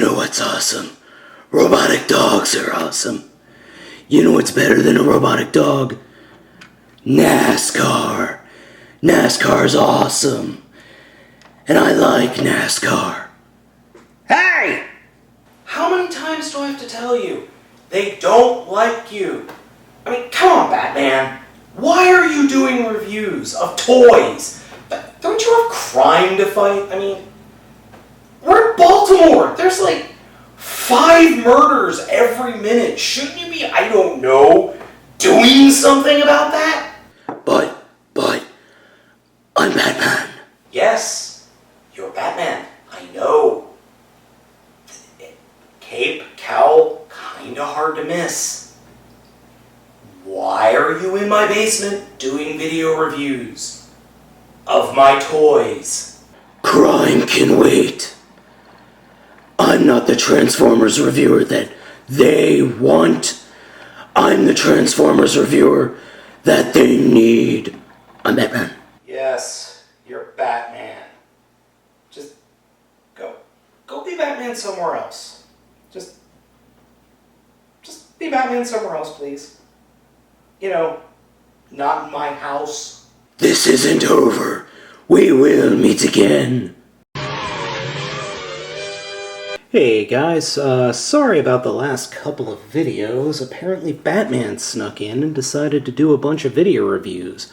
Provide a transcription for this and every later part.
know what's awesome? Robotic dogs are awesome. You know what's better than a robotic dog? NASCAR. NASCAR's awesome. And I like NASCAR. Hey! How many times do I have to tell you? They don't like you. I mean, come on, Batman. Why are you doing reviews of toys? Don't you have crime to fight? I mean, we're in Baltimore. There's like 5 murders every minute. Shouldn't you be, I don't know, doing something about that? But, I'm Batman. Yes, you're Batman. I know. Cape, cowl, kinda hard to miss. Why are you in my basement doing video reviews of my toys? Crime can wait. I'm not the Transformers reviewer that they want. I'm the Transformers reviewer that they need. I'm Batman. Yes, you're Batman. Just go be Batman somewhere else. Just be Batman somewhere else, please. You know, not in my house. This isn't over. We will meet again. Hey guys, sorry about the last couple of videos. Apparently Batman snuck in and decided to do a bunch of video reviews.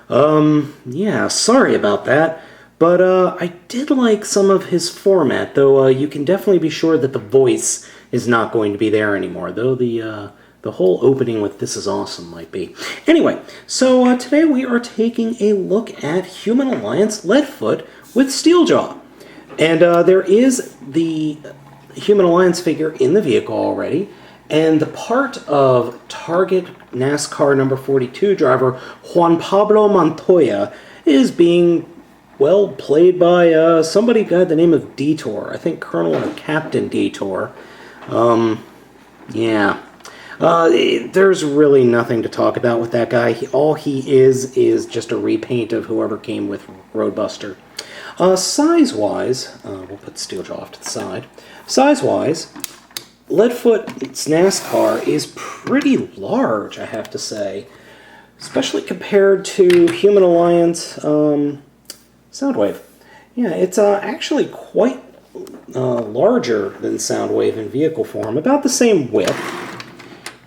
Yeah, sorry about that. But, I did like some of his format, though you can definitely be sure that the voice is not going to be there anymore, though the whole opening with "This is awesome" might be. Anyway, so today we are taking a look at Human Alliance Leadfoot with Steeljaw. And there is the Human Alliance figure in the vehicle already, and the part of Target NASCAR number 42 driver Juan Pablo Montoya is being, well, played by somebody by the name of Detour. I think Colonel or Captain Detour. Yeah. There's really nothing to talk about with that guy. All he is just a repaint of whoever came with Roadbuster. Size-wise, we'll put Steeljaw off to the side. Size-wise, Leadfoot's NASCAR is pretty large, I have to say. Especially compared to Human Alliance Soundwave. Yeah, it's actually quite larger than Soundwave in vehicle form. About the same width.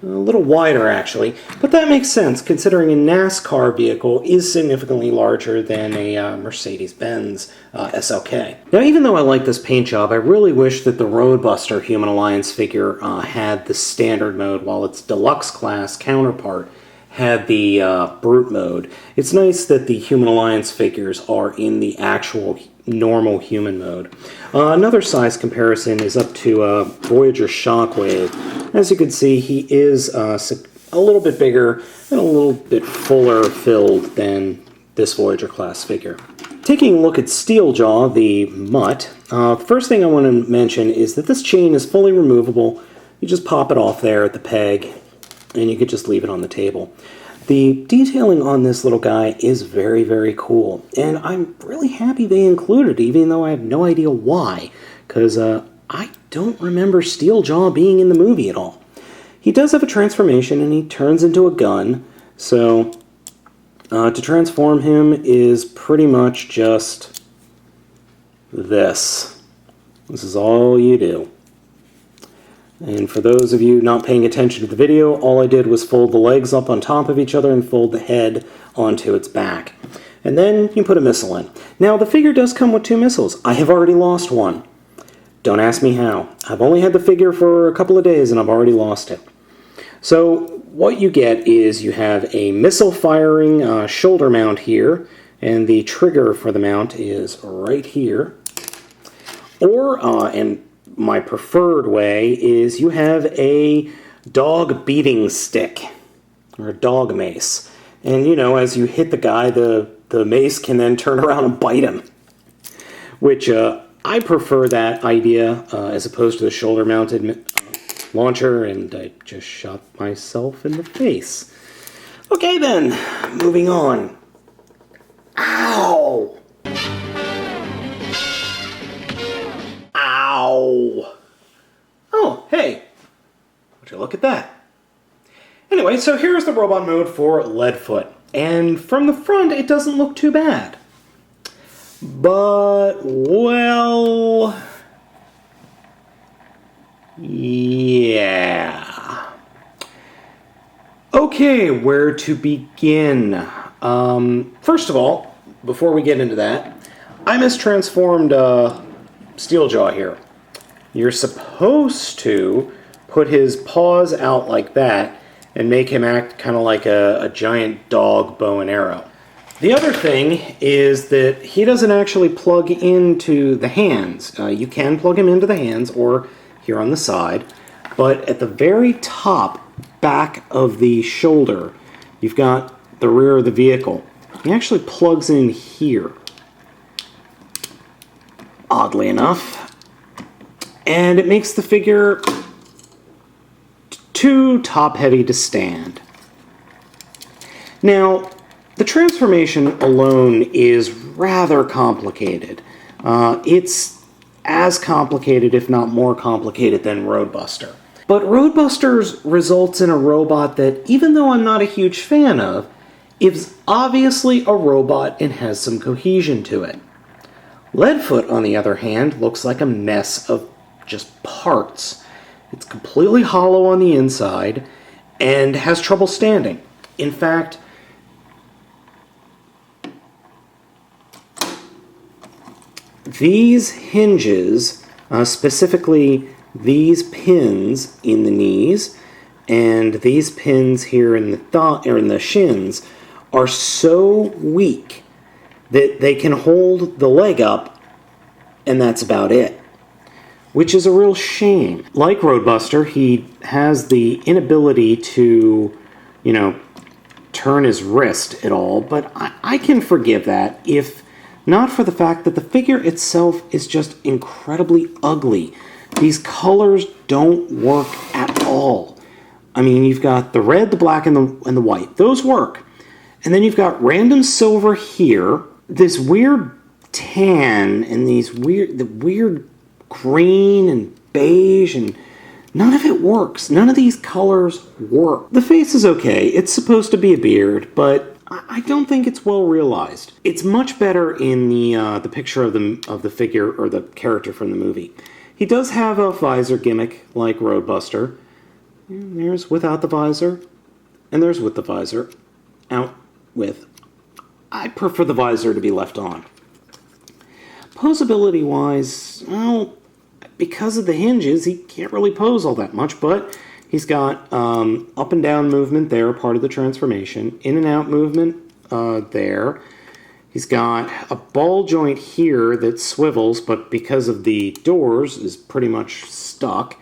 A little wider, actually. But that makes sense, considering a NASCAR vehicle is significantly larger than a Mercedes-Benz SLK. Now, even though I like this paint job, I really wish that the Roadbuster Human Alliance figure had the standard mode, while its deluxe class counterpart had the brute mode. It's nice that the Human Alliance figures are in the actual normal human mode. Another size comparison is up to Voyager Shockwave. As you can see, he is a little bit bigger and a little bit fuller filled than this Voyager class figure. Taking a look at Steeljaw, the mutt, the first thing I want to mention is that this chain is fully removable. You just pop it off there at the peg, and you could just leave it on the table. The detailing on this little guy is very, very cool, and I'm really happy they included it, even though I have no idea why, because I don't remember Steeljaw being in the movie at all. He does have a transformation, and he turns into a gun, so to transform him is pretty much just this. This is all you do. And for those of you not paying attention to the video, all I did was fold the legs up on top of each other and fold the head onto its back. And then you put a missile in. Now, the figure does come with 2 missiles. I have already lost one. Don't ask me how. I've only had the figure for a couple of days and I've already lost it. So what you get is you have a missile-firing shoulder mount here, and the trigger for the mount is right here. Or, and my preferred way is you have a dog beating stick, or a dog mace. And, you know, as you hit the guy, the mace can then turn around and bite him. Which, I prefer that idea as opposed to the shoulder-mounted launcher, and I just shot myself in the face. Okay then, moving on. Ow! Ow! at that. Anyway, so here's the robot mode for Leadfoot. And from the front, it doesn't look too bad. But, well... yeah. Okay, where to begin? First of all, before we get into that, I mistransformed Steeljaw here. You're supposed to put his paws out like that and make him act kind of like a giant dog bow and arrow. The other thing is that he doesn't actually plug into the hands. You can plug him into the hands or here on the side, but at the very top back of the shoulder, you've got the rear of the vehicle. He actually plugs in here, oddly enough, and it makes the figure too top-heavy to stand. Now, the transformation alone is rather complicated. It's as complicated, if not more complicated, than Roadbuster. But Roadbusters results in a robot that, even though I'm not a huge fan of, is obviously a robot and has some cohesion to it. Leadfoot, on the other hand, looks like a mess of just parts. It's completely hollow on the inside and has trouble standing. In fact, these hinges, specifically these pins in the knees and these pins here in the shins, are so weak that they can hold the leg up, and that's about it. Which is a real shame. Like Roadbuster, he has the inability to, turn his wrist at all, but I can forgive that if not for the fact that the figure itself is just incredibly ugly. These colors don't work at all. I mean, you've got the red, the black, and the white. Those work. And then you've got random silver here, this weird tan, and the weird green and beige, and none of it works. None of these colors work. The face is okay. It's supposed to be a beard, but I don't think it's well realized. It's much better in the picture of the figure or the character from the movie. He does have a visor gimmick like Roadbuster. And there's without the visor, and there's with the visor. Out with. I prefer the visor to be left on. Poseability-wise, well, because of the hinges, he can't really pose all that much, but he's got up and down movement there, part of the transformation, in and out movement there. He's got a ball joint here that swivels, but because of the doors is pretty much stuck.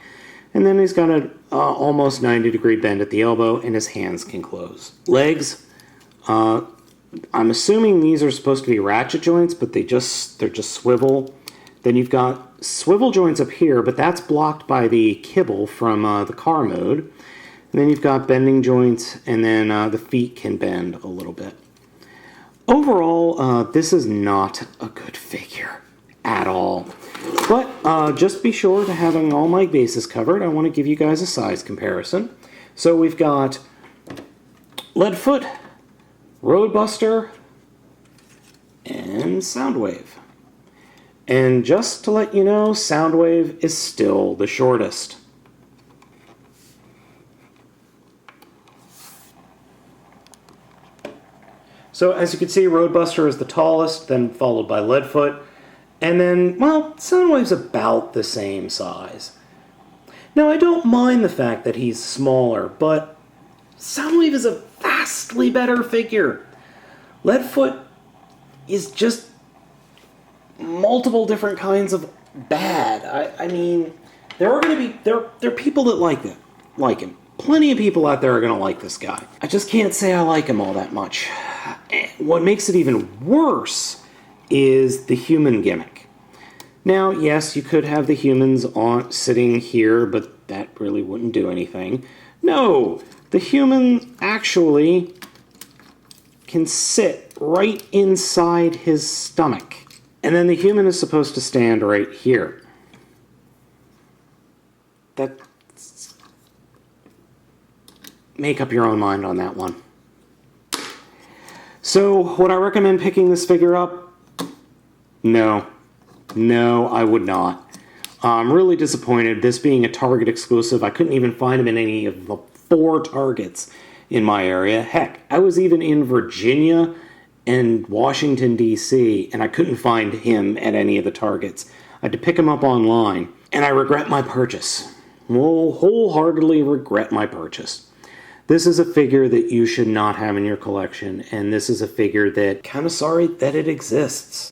And then he's got an almost 90-degree bend at the elbow, and his hands can close. Legs, I'm assuming these are supposed to be ratchet joints, but they're just swivel. Then you've got swivel joints up here, but that's blocked by the kibble from the car mode. And then you've got bending joints, and then the feet can bend a little bit. Overall, this is not a good figure at all. But just be sure to having all my bases covered, I want to give you guys a size comparison. So we've got Leadfoot, Roadbuster, and Soundwave. And just to let you know, Soundwave is still the shortest. So as you can see, Roadbuster is the tallest, then followed by Leadfoot, and then, well, Soundwave's about the same size. Now, I don't mind the fact that he's smaller, but Soundwave is a vastly better figure. Leadfoot is just multiple different kinds of bad. I mean, there are people that like him. Plenty of people out there are going to like this guy. I just can't say I like him all that much. What makes it even worse is the human gimmick. Now, yes, you could have the humans sitting here, but that really wouldn't do anything. No, the human actually can sit right inside his stomach. And then the human is supposed to stand right here. make up your own mind on that one. So, would I recommend picking this figure up? No. No, I would not. I'm really disappointed. This being a Target exclusive, I couldn't even find him in any of the 4 Targets in my area. Heck, I was even in Virginia and Washington, D.C., and I couldn't find him at any of the Targets. I had to pick him up online, and I regret my purchase. Will wholeheartedly regret my purchase. This is a figure that you should not have in your collection, and this is a figure that kind of sorry that it exists.